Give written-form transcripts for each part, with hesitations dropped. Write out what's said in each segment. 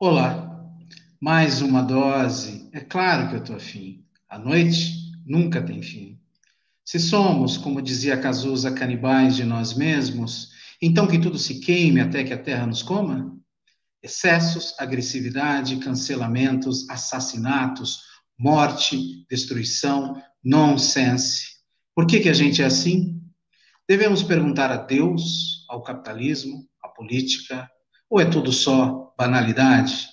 Olá, mais uma dose. É claro que eu estou afim. A noite nunca tem fim. Se somos, como dizia Cazuza, canibais de nós mesmos, então que tudo se queime até que a terra nos coma? Excessos, agressividade, cancelamentos, assassinatos, morte, destruição, nonsense. Por que a gente é assim? Devemos perguntar a Deus, ao capitalismo, à política, ou é tudo só banalidade?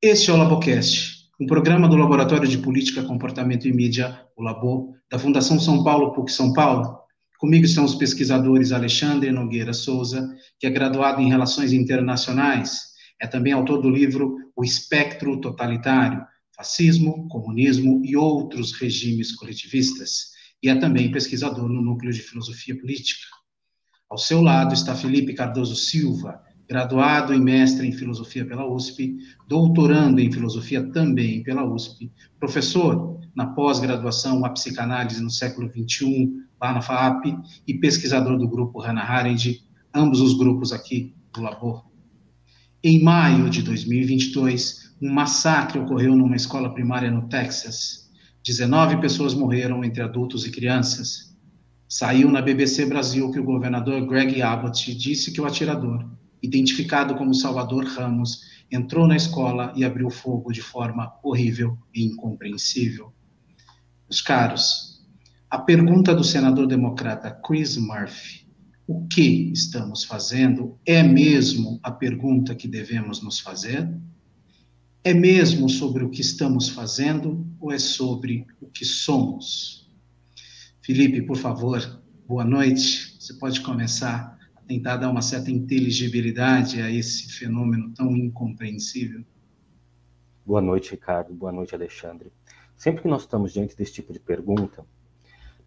Este é o Labocast, um programa do Laboratório de Política, Comportamento e Mídia, o Labo, da Fundação São Paulo, PUC São Paulo. Comigo estão os pesquisadores Alexandre Nogueira Souza, que é graduado em Relações Internacionais, é também autor do livro O Espectro Totalitário, Fascismo, Comunismo e Outros Regimes Coletivistas, e é também pesquisador no Núcleo de Filosofia Política. Ao seu lado está Felipe Cardoso Silva, graduado e mestre em filosofia pela USP, doutorando em filosofia também pela USP, professor na pós-graduação A Psicanálise no século XXI, lá na FAAP, e pesquisador do grupo Hannah Arendt, ambos os grupos aqui do Labor. Em maio de 2022, um massacre ocorreu numa escola primária no Texas. 19 pessoas morreram, entre adultos e crianças. Saiu na BBC Brasil que o governador Greg Abbott disse que o atirador, identificado como Salvador Ramos, entrou na escola e abriu fogo de forma horrível e incompreensível. Meus caros, a pergunta do senador democrata Chris Murphy, o que estamos fazendo, é mesmo a pergunta que devemos nos fazer? É mesmo sobre o que estamos fazendo ou é sobre o que somos? Felipe, por favor, boa noite. Você pode começar a tentar dar uma certa inteligibilidade a esse fenômeno tão incompreensível? Boa noite, Ricardo. Boa noite, Alexandre. Sempre que nós estamos diante desse tipo de pergunta,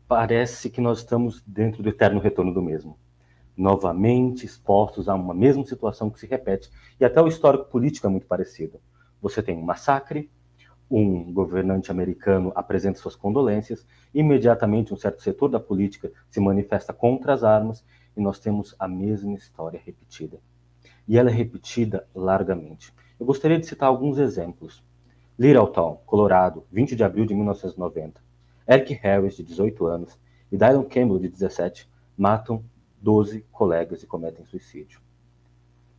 parece que nós estamos dentro do eterno retorno do mesmo. Novamente expostos a uma mesma situação que se repete, e até o histórico político é muito parecido. Você tem um massacre, um governante americano apresenta suas condolências, imediatamente um certo setor da política se manifesta contra as armas, e nós temos a mesma história repetida. E ela é repetida largamente. Eu gostaria de citar alguns exemplos. Littleton, Colorado, 20 de abril de 1990. Eric Harris, de 18 anos, e Dylan Campbell, de 17, matam 12 colegas e cometem suicídio.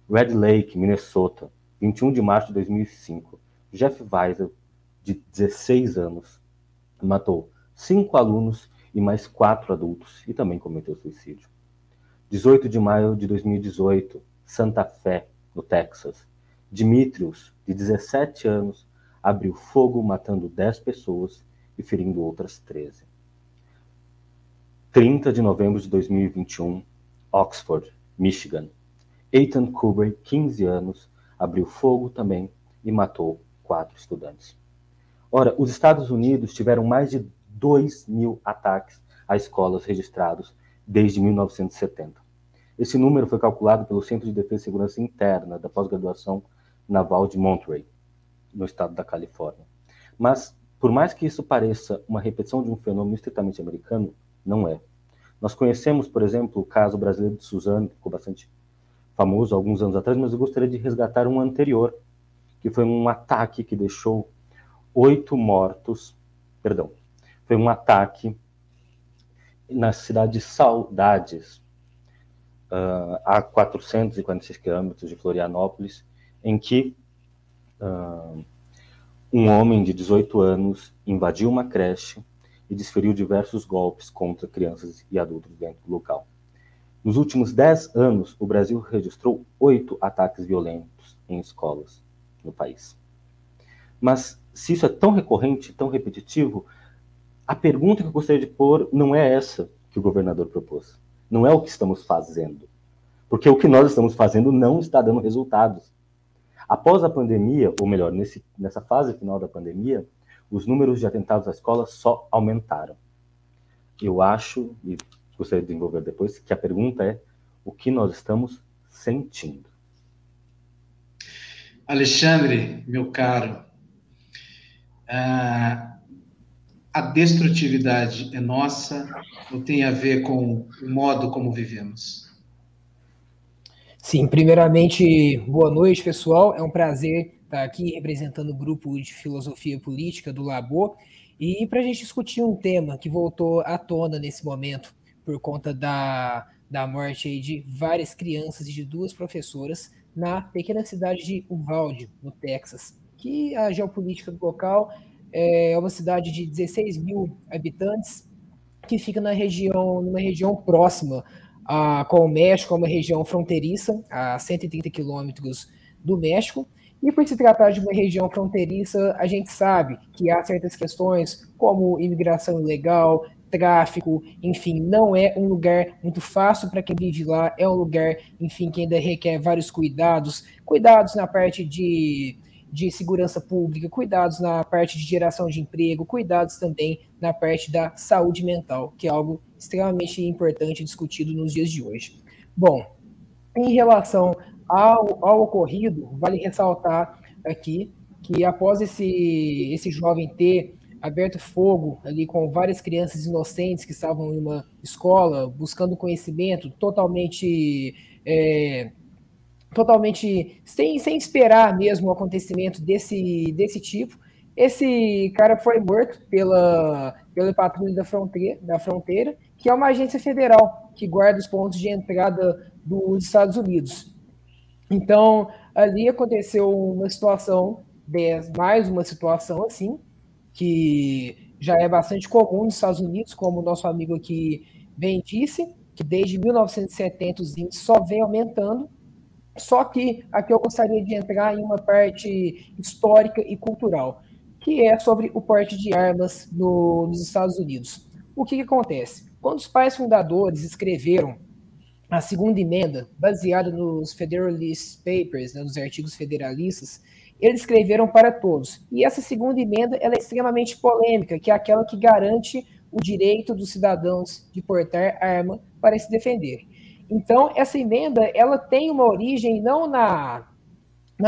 Red Lake, Minnesota, 21 de março de 2005. Jeff Weisel, de 16 anos, matou 5 alunos e mais 4 adultos e também cometeu suicídio. 18 de maio de 2018, Santa Fé, no Texas. Dimitrios, de 17 anos, abriu fogo matando 10 pessoas e ferindo outras 13. 30 de novembro de 2021, Oxford, Michigan. Ethan Kubrick, 15 anos, abriu fogo também e matou 4 estudantes. Ora, os Estados Unidos tiveram mais de 2.000 ataques a escolas registrados desde 1970. Esse número foi calculado pelo Centro de Defesa e Segurança Interna da pós-graduação naval de Monterey, no estado da Califórnia. Mas, por mais que isso pareça uma repetição de um fenômeno estritamente americano, não é. Nós conhecemos, por exemplo, o caso brasileiro de Suzano, que ficou bastante famoso há alguns anos atrás, mas eu gostaria de resgatar um anterior, que foi um ataque que deixou 8 mortos, foi um ataque na cidade de Saudades, a 446 quilômetros de Florianópolis, em que um homem de 18 anos invadiu uma creche e desferiu diversos golpes contra crianças e adultos dentro do local. Nos últimos 10 anos, o Brasil registrou 8 ataques violentos em escolas no país. Mas se isso é tão recorrente, tão repetitivo, a pergunta que eu gostaria de pôr não é essa que o governador propôs. Não é o que estamos fazendo. Porque o que nós estamos fazendo não está dando resultados. Após a pandemia, ou melhor, nessa fase final da pandemia, os números de atentados à escola só aumentaram. Eu acho, e gostaria de desenvolver depois, que a pergunta é o que nós estamos sentindo. Alexandre, meu caro, a destrutividade é nossa ou tem a ver com o modo como vivemos? Sim, primeiramente, boa noite, pessoal. É um prazer estar aqui representando o grupo de filosofia política do Labor e para a gente discutir um tema que voltou à tona nesse momento por conta da morte aí de várias crianças e de duas professoras na pequena cidade de Uvalde, no Texas, que a geopolítica do local é uma cidade de 16 mil habitantes que fica numa região próxima com o México, é uma região fronteiriça, a 130 quilômetros do México. E por se tratar de uma região fronteiriça, a gente sabe que há certas questões como imigração ilegal, tráfico, enfim, não é um lugar muito fácil para quem vive lá, é um lugar, enfim, que ainda requer vários cuidados na parte de segurança pública, cuidados na parte de geração de emprego, cuidados também na parte da saúde mental, que é algo extremamente importante e discutido nos dias de hoje. Bom, em relação ao ocorrido, vale ressaltar aqui que após esse jovem ter aberto fogo ali com várias crianças inocentes que estavam em uma escola buscando conhecimento totalmente sem esperar mesmo um acontecimento desse tipo. Esse cara foi morto pela patrulha da fronteira, que é uma agência federal que guarda os pontos de entrada dos Estados Unidos. Então, ali aconteceu uma situação, mais uma situação assim, que já é bastante comum nos Estados Unidos, como o nosso amigo aqui bem disse, que desde 1970 os índices só vem aumentando. Só que aqui eu gostaria de entrar em uma parte histórica e cultural, que é sobre o porte de armas nos Estados Unidos. O que acontece? Quando os pais fundadores escreveram a segunda emenda, baseada nos Federalist Papers, né, nos artigos federalistas, eles escreveram para todos. E essa segunda emenda ela é extremamente polêmica, que é aquela que garante o direito dos cidadãos de portar arma para se defender. Então, essa emenda ela tem uma origem não na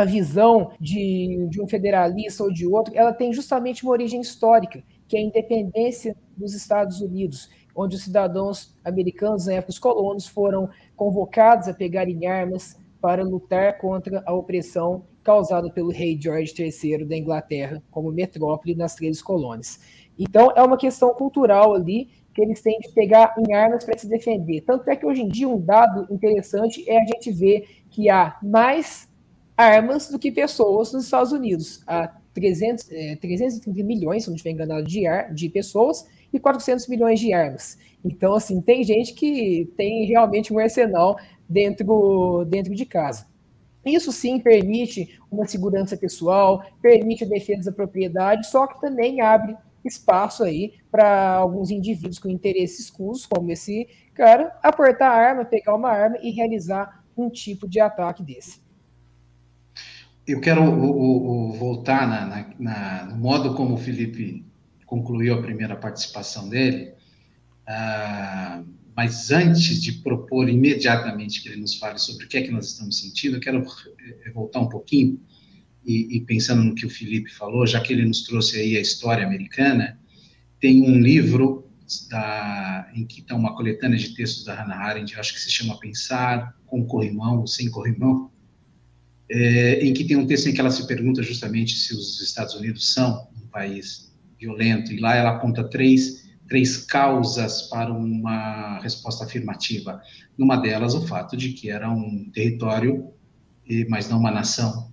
visão de um federalista ou de outro, ela tem justamente uma origem histórica, que é a independência dos Estados Unidos, onde os cidadãos americanos, na época os colonos, foram convocados a pegarem armas para lutar contra a opressão causada pelo rei George III da Inglaterra como metrópole nas 13 colônias. Então, é uma questão cultural ali que eles têm de pegar em armas para se defender. Tanto é que hoje em dia um dado interessante é a gente ver que há mais armas do que pessoas nos Estados Unidos. Há 330 milhões, se não estiver enganado, de pessoas e 400 milhões de armas. Então, assim, tem gente que tem realmente um arsenal dentro de casa. Isso sim permite uma segurança pessoal, permite a defesa da propriedade, só que também abre espaço aí para alguns indivíduos com interesses escusos, como esse cara, aportar a arma, pegar uma arma e realizar um tipo de ataque desse. Eu quero voltar no modo como o Felipe concluiu a primeira participação dele, mas antes de propor imediatamente que ele nos fale sobre o que é que nós estamos sentindo, eu quero voltar um pouquinho e pensando no que o Felipe falou, já que ele nos trouxe aí a história americana, tem um livro em que está uma coletânea de textos da Hannah Arendt, acho que se chama Pensar com corrimão ou sem corrimão, em que tem um texto em que ela se pergunta justamente se os Estados Unidos são um país violento, e lá ela aponta três causas para uma resposta afirmativa. Numa delas, o fato de que era um território, mas não uma nação.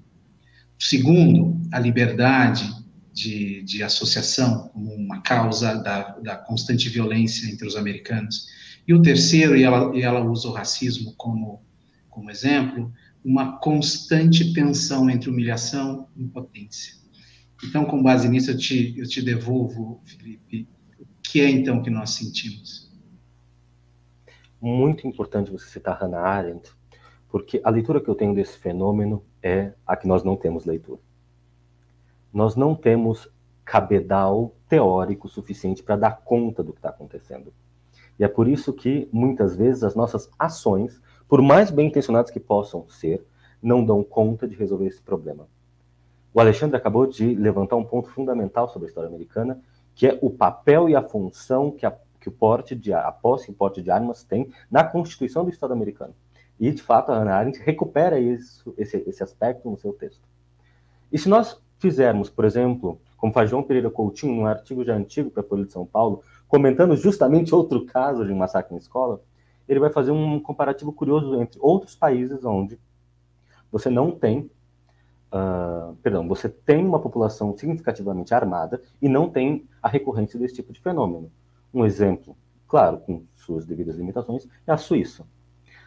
Segundo, a liberdade de associação como uma causa da constante violência entre os americanos. E o terceiro, e ela usa o racismo como exemplo, uma constante tensão entre humilhação e impotência. Então, com base nisso, eu te devolvo, Felipe, o que é então que nós sentimos? Muito importante você citar Hannah Arendt, porque a leitura que eu tenho desse fenômeno é a que nós não temos leitura. Nós não temos cabedal teórico suficiente para dar conta do que está acontecendo. E é por isso que, muitas vezes, as nossas ações, por mais bem intencionadas que possam ser, não dão conta de resolver esse problema. O Alexandre acabou de levantar um ponto fundamental sobre a história americana, que é o papel e a função que a posse e o porte de armas tem na Constituição do Estado americano. E, de fato, a Hannah Arendt recupera esse aspecto no seu texto. E se nós fizermos, por exemplo, como faz João Pereira Coutinho, num artigo já antigo para a Folha de São Paulo, comentando justamente outro caso de um massacre em escola, ele vai fazer um comparativo curioso entre outros países onde você não tem, você tem uma população significativamente armada e não tem a recorrência desse tipo de fenômeno. Um exemplo, claro, com suas devidas limitações, é a Suíça.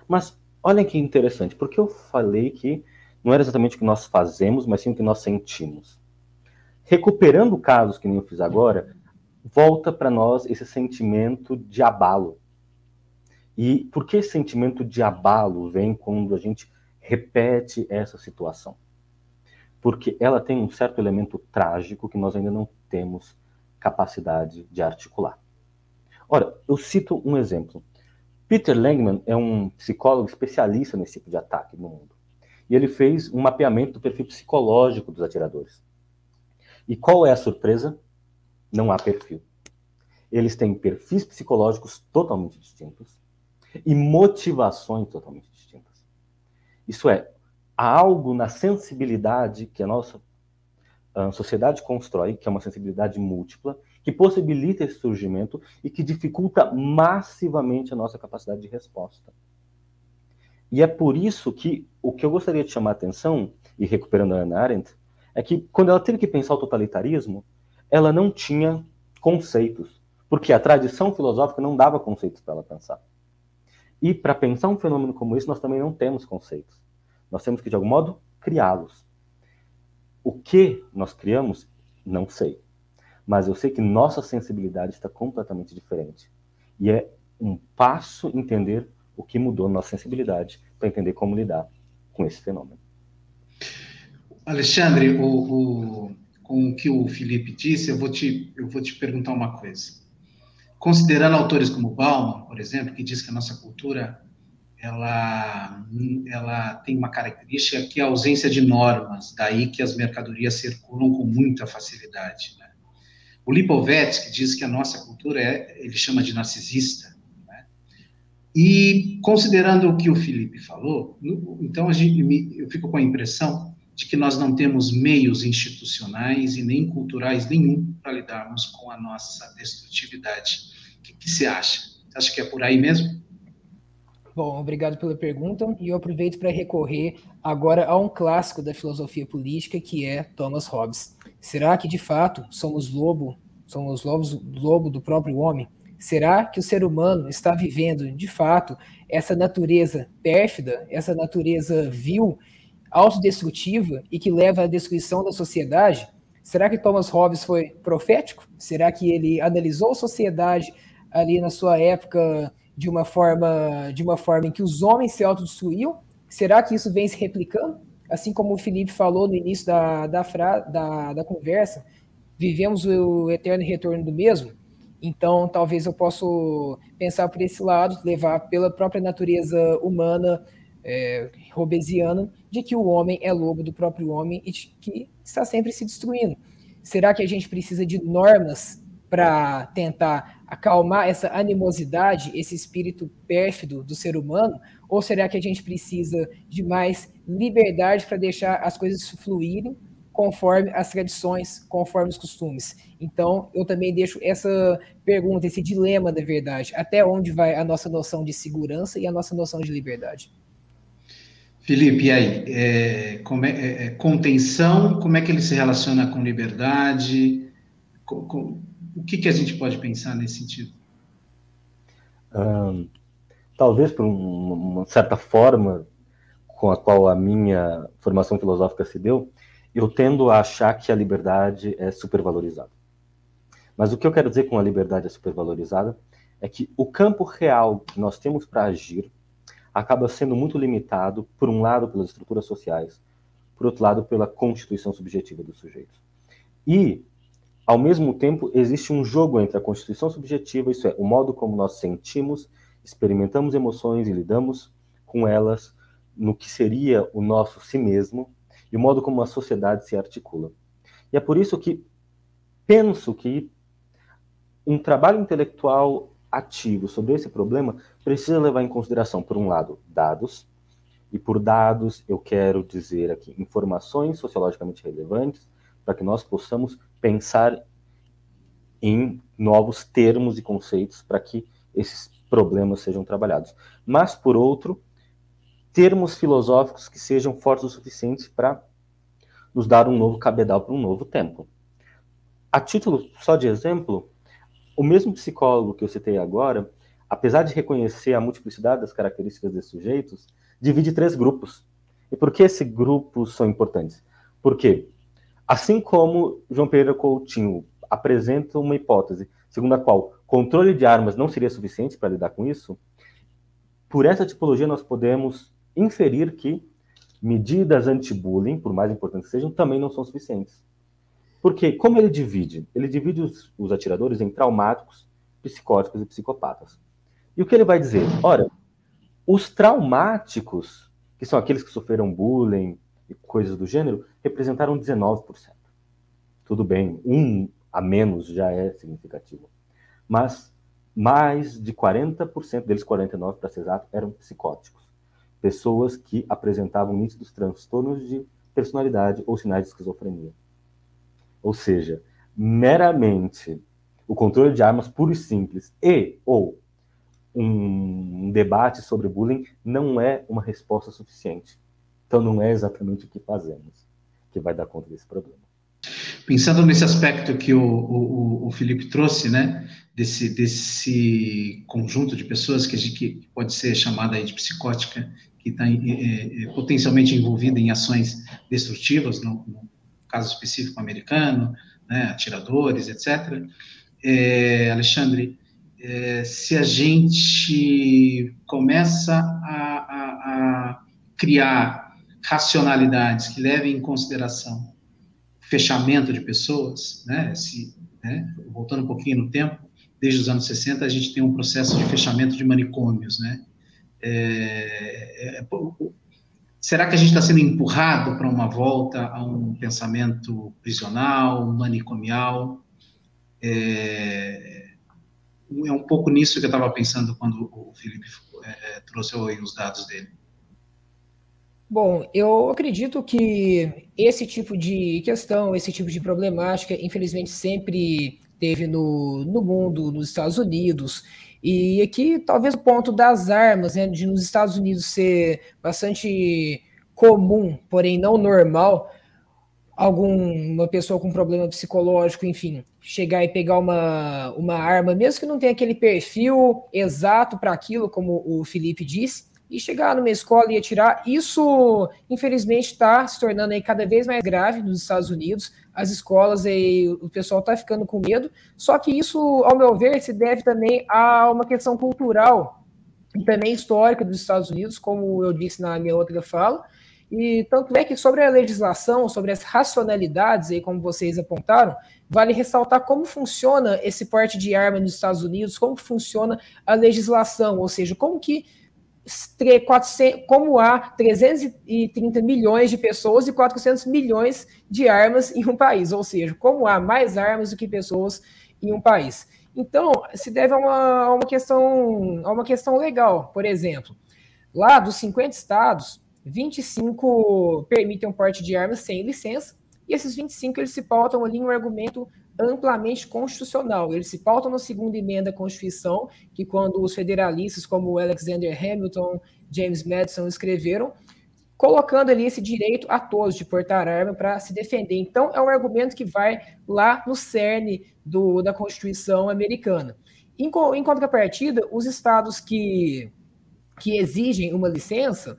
Mas olha que interessante, porque eu falei que não era exatamente o que nós fazemos, mas sim o que nós sentimos. Recuperando casos que nem eu fiz agora, volta para nós esse sentimento de abalo. E por que esse sentimento de abalo vem quando a gente repete essa situação? Porque ela tem um certo elemento trágico que nós ainda não temos capacidade de articular. Ora, eu cito um exemplo. Peter Langman é um psicólogo especialista nesse tipo de ataque no mundo. E ele fez um mapeamento do perfil psicológico dos atiradores. E qual é a surpresa? Não há perfil. Eles têm perfis psicológicos totalmente distintos e motivações totalmente distintas. Isso é, há algo na sensibilidade que a nossa sociedade constrói, que é uma sensibilidade múltipla, que possibilita esse surgimento e que dificulta massivamente a nossa capacidade de resposta. E é por isso que o que eu gostaria de chamar a atenção, e recuperando a Hannah Arendt, é que quando ela teve que pensar o totalitarismo, ela não tinha conceitos, porque a tradição filosófica não dava conceitos para ela pensar. E para pensar um fenômeno como esse, nós também não temos conceitos. Nós temos que, de algum modo, criá-los. O que nós criamos, não sei. Mas eu sei que nossa sensibilidade está completamente diferente. E é um passo entender o que mudou na nossa sensibilidade para entender como lidar com esse fenômeno. Alexandre, com o que o Felipe disse, eu vou te perguntar uma coisa. Considerando autores como Bauman, por exemplo, que diz que a nossa cultura ela tem uma característica que é a ausência de normas, daí que as mercadorias circulam com muita facilidade, né? O Lipovetsky diz que a nossa cultura ele chama de narcisista, né? E considerando o que o Felipe falou, então eu fico com a impressão de que nós não temos meios institucionais e nem culturais nenhum para lidarmos com a nossa destrutividade. O que você acha? Você acha que é por aí mesmo? Bom, obrigado pela pergunta, e eu aproveito para recorrer agora a um clássico da filosofia política, que é Thomas Hobbes. Será que, de fato, somos lobo do próprio homem? Será que o ser humano está vivendo, de fato, essa natureza pérfida, essa natureza vil, autodestrutiva e que leva à destruição da sociedade? Será que Thomas Hobbes foi profético? Será que ele analisou a sociedade ali na sua época de uma forma em que os homens se autodestruíam? Será que isso vem se replicando? Assim como o Felipe falou no início da conversa, vivemos o eterno retorno do mesmo? Então, talvez eu possa pensar por esse lado, levar pela própria natureza humana, hobbesiana, de que o homem é lobo do próprio homem e que está sempre se destruindo. Será que a gente precisa de normas para tentar acalmar essa animosidade, esse espírito pérfido do ser humano? Ou será que a gente precisa de mais liberdade para deixar as coisas fluírem conforme as tradições, conforme os costumes? Então, eu também deixo essa pergunta, esse dilema da verdade. Até onde vai a nossa noção de segurança e a nossa noção de liberdade? Felipe, e aí? Contenção, como é que ele se relaciona com liberdade? O que a gente pode pensar nesse sentido? Talvez por uma certa forma com a qual a minha formação filosófica se deu, eu tendo a achar que a liberdade é supervalorizada. Mas o que eu quero dizer com a liberdade é supervalorizada é que o campo real que nós temos para agir acaba sendo muito limitado, por um lado, pelas estruturas sociais, por outro lado, pela constituição subjetiva dos sujeitos. E, ao mesmo tempo, existe um jogo entre a constituição subjetiva, isso é, o modo como nós sentimos, experimentamos emoções e lidamos com elas no que seria o nosso si mesmo, e o modo como a sociedade se articula. E é por isso que penso que um trabalho intelectual ativo sobre esse problema precisa levar em consideração, por um lado, dados, E por dados, eu quero dizer aqui informações sociologicamente relevantes para que nós possamos pensar em novos termos e conceitos para que esses problemas sejam trabalhados. Mas, por outro, termos filosóficos que sejam fortes o suficiente para nos dar um novo cabedal para um novo tempo. A título só de exemplo, o mesmo psicólogo que eu citei agora, apesar de reconhecer a multiplicidade das características desses sujeitos, divide 3 grupos. E por que esses grupos são importantes? Porque, assim como João Pereira Coutinho apresenta uma hipótese segundo a qual controle de armas não seria suficiente para lidar com isso, por essa tipologia nós podemos inferir que medidas anti-bullying, por mais importantes que sejam, também não são suficientes. Porque, como ele divide? Ele divide os atiradores em traumáticos, psicóticos e psicopatas. E o que ele vai dizer? Ora, os traumáticos, que são aqueles que sofreram bullying e coisas do gênero, representaram 19%. Tudo bem, um a menos já é significativo. Mas mais de 40% deles, 49% para ser exato, eram psicóticos. Pessoas que apresentavam nítidos transtornos de personalidade ou sinais de esquizofrenia. Ou seja, meramente o controle de armas puro e simples ou um debate sobre bullying não é uma resposta suficiente. Então não é exatamente o que fazemos que vai dar conta desse problema. Pensando nesse aspecto que o Felipe trouxe, né, desse conjunto de pessoas que pode ser chamada aí de psicótica, que está potencialmente envolvida em ações destrutivas, no caso específico americano, né, atiradores, etc. Alexandre, se a gente começa a criar racionalidades que levem em consideração fechamento de pessoas, né, voltando um pouquinho no tempo, desde os anos 60 a gente tem um processo de fechamento de manicômios, né? Será que a gente está sendo empurrado para uma volta a um pensamento prisional, manicomial? É um pouco nisso que eu estava pensando quando o Felipe trouxe os dados dele. Bom, eu acredito que esse tipo de questão, esse tipo de problemática, infelizmente, sempre teve no mundo, nos Estados Unidos. E aqui, talvez o ponto das armas, né, de nos Estados Unidos ser bastante comum, porém não normal, alguma pessoa com problema psicológico, enfim, chegar e pegar uma arma, mesmo que não tenha aquele perfil exato para aquilo, como o Felipe disse, e chegar numa escola e atirar, isso, infelizmente, está se tornando aí cada vez mais grave nos Estados Unidos. As escolas, aí, o pessoal está ficando com medo, só que isso, ao meu ver, se deve também a uma questão cultural e também histórica dos Estados Unidos, como eu disse na minha outra fala, e tanto é que sobre a legislação, sobre as racionalidades, aí, como vocês apontaram, vale ressaltar como funciona esse porte de arma nos Estados Unidos, como funciona a legislação, ou seja, como há 330 milhões de pessoas e 400 milhões de armas em um país, ou seja, como há mais armas do que pessoas em um país. Então, se deve a uma questão legal. Por exemplo, lá dos 50 estados, 25 permitem o porte de armas sem licença, e esses 25 eles se pautam ali em um argumento amplamente constitucional. Eles se pautam na segunda emenda à Constituição, que quando os federalistas como Alexander Hamilton, James Madison escreveram, colocando ali esse direito a todos de portar arma para se defender. Então, é um argumento que vai lá no cerne da Constituição americana. Em contrapartida, os estados que exigem uma licença,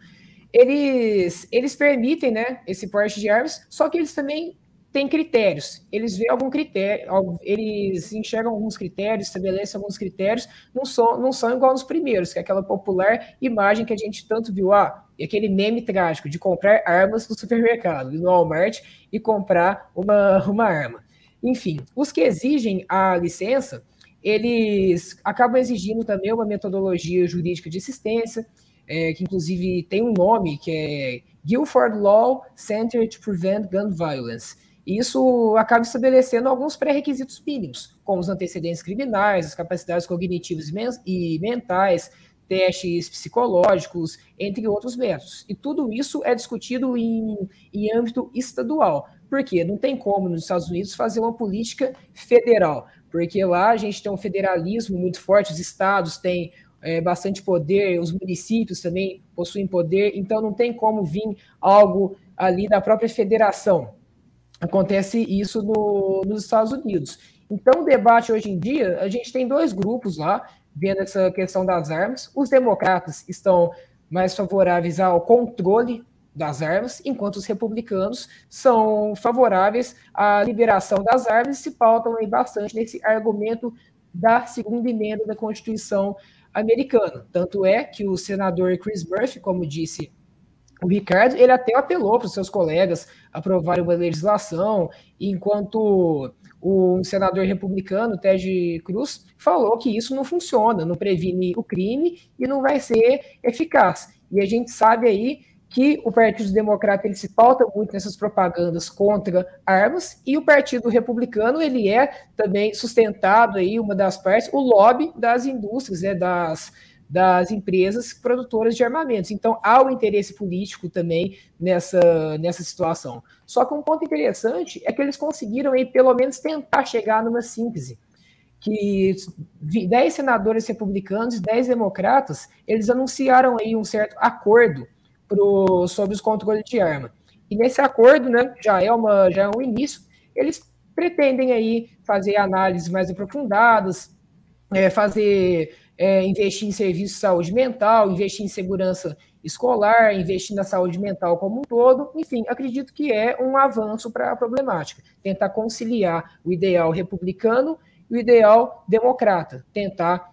eles permitem, né, esse porte de armas, só que eles também têm critérios. Eles veem algum critério, eles enxergam alguns critérios, estabelecem alguns critérios, não são igual nos primeiros, que é aquela popular imagem que a gente tanto viu, e aquele meme trágico de comprar armas no supermercado, no Walmart, e comprar uma arma. Enfim, os que exigem a licença, eles acabam exigindo também uma metodologia jurídica de assistência, que inclusive tem um nome, que é Guilford Law Center to Prevent Gun Violence. E isso acaba estabelecendo alguns pré-requisitos mínimos, como os antecedentes criminais, as capacidades cognitivas e mentais, testes psicológicos, entre outros métodos. E tudo isso é discutido em âmbito estadual. Por quê? Não tem como nos Estados Unidos fazer uma política federal, porque lá a gente tem um federalismo muito forte, os estados têm bastante poder, os municípios também possuem poder, então não tem como vir algo ali da própria federação. Acontece isso nos Estados Unidos. Então, o debate hoje em dia, a gente tem dois grupos lá, vendo essa questão das armas. Os democratas estão mais favoráveis ao controle das armas, enquanto os republicanos são favoráveis à liberação das armas e se pautam aí bastante nesse argumento da segunda emenda da Constituição americana. Tanto é que o senador Chris Murphy, como disse o Ricardo, ele até apelou para os seus colegas aprovarem uma legislação, enquanto o senador republicano, Ted Cruz, falou que isso não funciona, não previne o crime e não vai ser eficaz. E a gente sabe aí que o Partido Democrata ele se pauta muito nessas propagandas contra armas, e o Partido Republicano ele é também sustentado aí, uma das partes, o lobby das indústrias, das empresas produtoras de armamentos. Então, há um interesse político também nessa situação. Só que um ponto interessante é que eles conseguiram, aí, pelo menos, tentar chegar numa síntese, que 10 senadores republicanos e 10 democratas, eles anunciaram aí um certo acordo sobre os controles de arma. E nesse acordo, né, já é um início, eles pretendem aí fazer análises mais aprofundadas, investir em serviços de saúde mental, investir em segurança escolar, investir na saúde mental como um todo. Enfim, acredito que é um avanço para a problemática. Tentar conciliar o ideal republicano e o ideal democrata. Tentar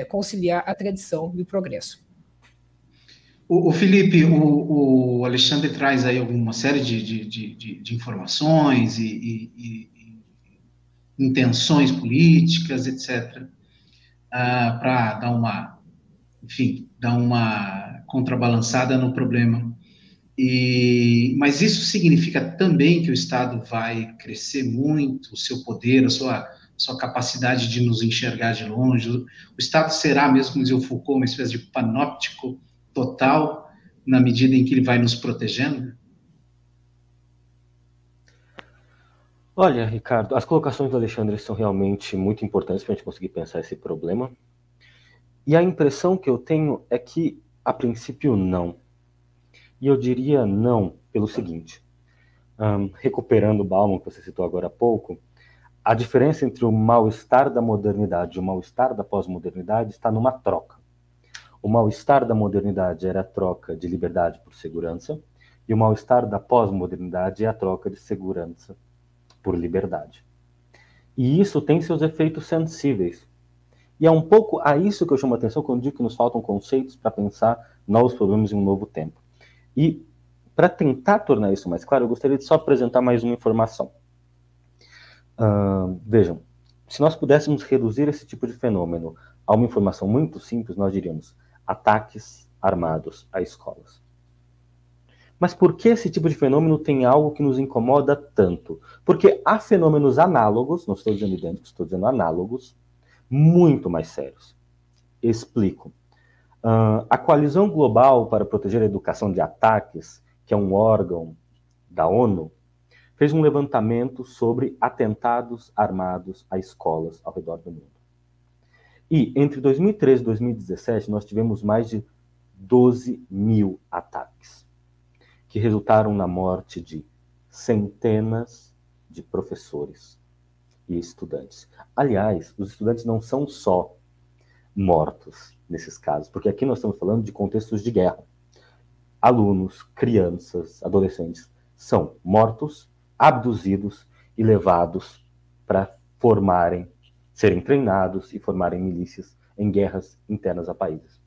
conciliar a tradição e o progresso. O Felipe, o Alexandre traz aí alguma série de informações e intenções políticas, etc., para dar uma contrabalançada no problema. Mas isso significa também que o Estado vai crescer muito, o seu poder, a sua capacidade de nos enxergar de longe. O Estado será, mesmo como dizia o Foucault, uma espécie de panóptico total, na medida em que ele vai nos protegendo? Olha, Ricardo, as colocações do Alexandre são realmente muito importantes para a gente conseguir pensar esse problema. E a impressão que eu tenho é que, a princípio, não. E eu diria não pelo seguinte. Recuperando o Bauman, que você citou agora há pouco, a diferença entre o mal-estar da modernidade e o mal-estar da pós-modernidade está numa troca. O mal-estar da modernidade era a troca de liberdade por segurança, e o mal-estar da pós-modernidade é a troca de segurança por liberdade. E isso tem seus efeitos sensíveis. E é um pouco a isso que eu chamo a atenção quando digo que nos faltam conceitos para pensar novos problemas em um novo tempo. E, para tentar tornar isso mais claro, eu gostaria de só apresentar mais uma informação. Vejam, se nós pudéssemos reduzir esse tipo de fenômeno a uma informação muito simples, nós diríamos ataques armados a escolas. Mas por que esse tipo de fenômeno tem algo que nos incomoda tanto? Porque há fenômenos análogos, não estou dizendo idênticos, estou dizendo análogos, muito mais sérios. Explico. A Coalizão Global para Proteger a Educação de Ataques, que é um órgão da ONU, fez um levantamento sobre atentados armados a escolas ao redor do mundo. E entre 2013 e 2017, nós tivemos mais de 12 mil ataques, que resultaram na morte de centenas de professores e estudantes. Aliás, os estudantes não são só mortos nesses casos, porque aqui nós estamos falando de contextos de guerra. Alunos, crianças, adolescentes são mortos, abduzidos e levados para serem treinados e formarem milícias em guerras internas a países.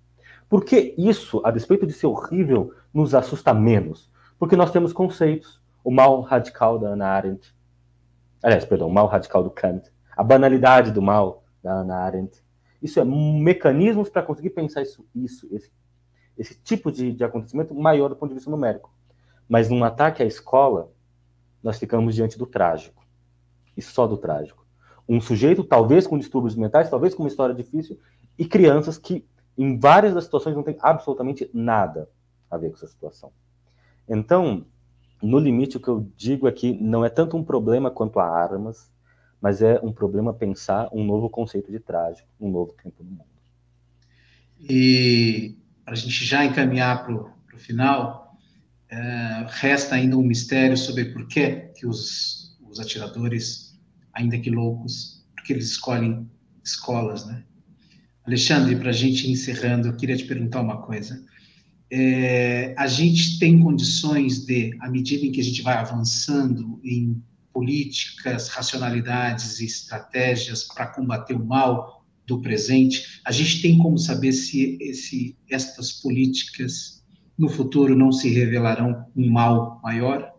Por que isso, a despeito de ser horrível, nos assusta menos? Porque nós temos conceitos, o mal radical da Hannah Arendt, o mal radical do Kant, a banalidade do mal da Hannah Arendt. Isso é mecanismos para conseguir pensar esse tipo de acontecimento maior do ponto de vista numérico. Mas num ataque à escola, nós ficamos diante do trágico, e só do trágico. Um sujeito, talvez com distúrbios mentais, talvez com uma história difícil, e crianças que em várias das situações não tem absolutamente nada a ver com essa situação. Então, no limite, o que eu digo é que não é tanto um problema quanto a armas, mas é um problema pensar um novo conceito de trágico, um novo tempo no mundo. E para a gente já encaminhar para o final, resta ainda um mistério sobre por que os atiradores, ainda que loucos, porque eles escolhem escolas, né? Alexandre, para a gente ir encerrando, eu queria te perguntar uma coisa. A gente tem condições de, à medida em que a gente vai avançando em políticas, racionalidades e estratégias para combater o mal do presente, a gente tem como saber se estas políticas no futuro não se revelarão um mal maior?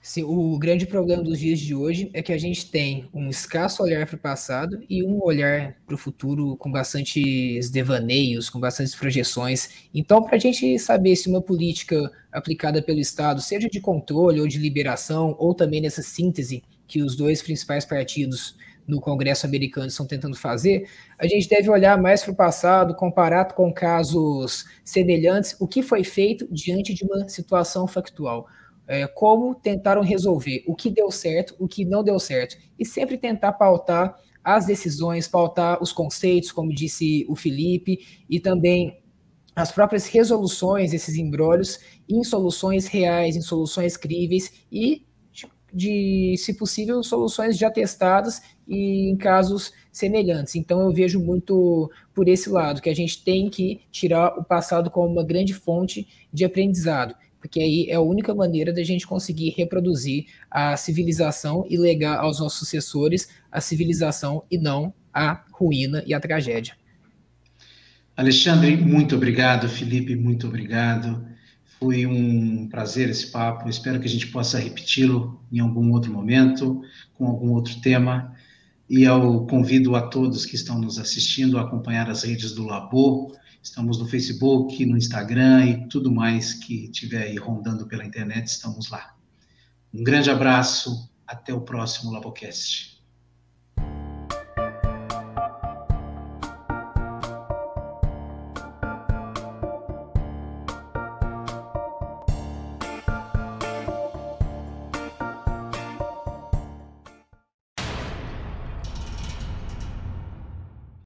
Sim, o grande problema dos dias de hoje é que a gente tem um escasso olhar para o passado e um olhar para o futuro com bastantes devaneios, com bastantes projeções. Então, para a gente saber se uma política aplicada pelo Estado, seja de controle ou de liberação, ou também nessa síntese que os dois principais partidos no Congresso americano estão tentando fazer, a gente deve olhar mais para o passado, comparar com casos semelhantes, o que foi feito diante de uma situação factual. Como tentaram resolver, o que deu certo, o que não deu certo, e sempre tentar pautar as decisões, pautar os conceitos, como disse o Felipe, e também as próprias resoluções, esses embrólios, em soluções reais, em soluções críveis e, se possível, soluções já testadas e em casos semelhantes. Então eu vejo muito por esse lado, que a gente tem que tirar o passado como uma grande fonte de aprendizado, porque aí é a única maneira da gente conseguir reproduzir a civilização e legar aos nossos sucessores a civilização e não a ruína e a tragédia. Alexandre, muito obrigado. Felipe, muito obrigado. Foi um prazer esse papo. Espero que a gente possa repeti-lo em algum outro momento, com algum outro tema. E eu convido a todos que estão nos assistindo a acompanhar as redes do Labo. Estamos no Facebook, no Instagram e tudo mais que estiver aí rondando pela internet, estamos lá. Um grande abraço, até o próximo Labocast.